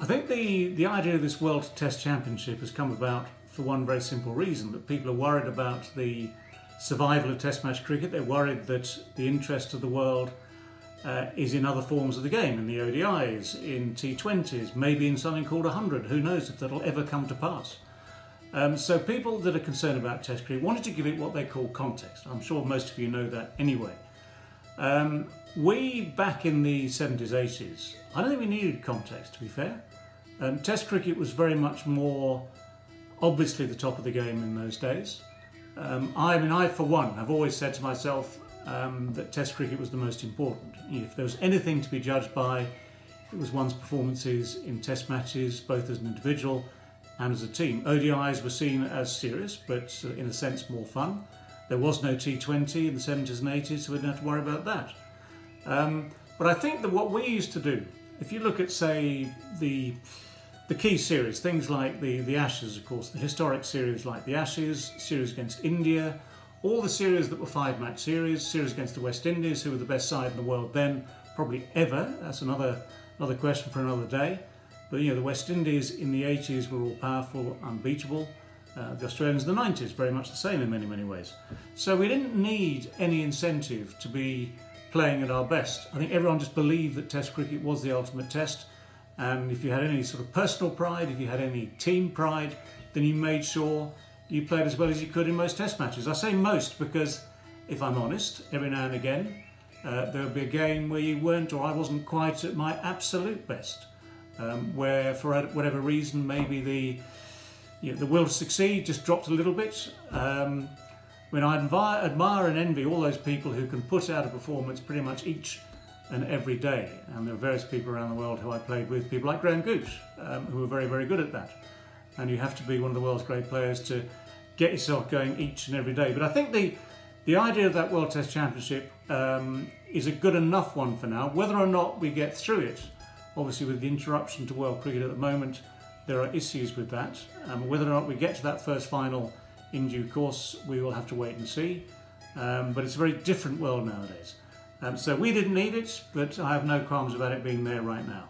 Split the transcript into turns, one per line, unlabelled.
I think the idea of this World Test Championship has come about for one very simple reason, that people are worried about the survival of Test match cricket. They're worried that the interest of the world is in other forms of the game, in the ODIs, in T20s, maybe in something called 100. Who knows if that'll ever come to pass. So people that are concerned about Test cricket wanted to give it what they call context. I'm sure most of you know that anyway. We, back in the 70s, 80s, I don't think we needed context, to be fair. Test cricket was very much more obviously the top of the game in those days. I, for one, have always said to myself that Test cricket was the most important. If there was anything to be judged by, it was one's performances in Test matches, both as an individual and as a team. ODIs were seen as serious, but in a sense more fun. There was no T20 in the 70s and 80s, so we didn't have to worry about that. But I think that what we used to do, if you look at, say, the key series, things like the Ashes, of course, the historic series like the Ashes, series against India, all the series that were 5-match series against the West Indies, who were the best side in the world then, probably ever. That's another question for another day. But the West Indies in the 80s were all powerful, unbeatable. The Australians in the 90s, very much the same in many, many ways. So we didn't need any incentive to be playing at our best. I think everyone just believed that Test cricket was the ultimate test. And if you had any sort of personal pride, if you had any team pride, then you made sure you played as well as you could in most Test matches. I say most because, if I'm honest, every now and again there would be a game where you weren't, or I wasn't quite at my absolute best, where for whatever reason maybe the will to succeed just dropped a little bit. I admire and envy all those people who can put out a performance pretty much each and every day. And there are various people around the world who I played with, people like Graham Gooch, who are very, very good at that. And you have to be one of the world's great players to get yourself going each and every day. But I think the idea of that World Test Championship is a good enough one for now. Whether or not we get through it, obviously with the interruption to world cricket at the moment, there are issues with that. Whether or not we get to that first final in due course, we will have to wait and see. But it's a very different world nowadays. So we didn't need it, but I have no qualms about it being there right now.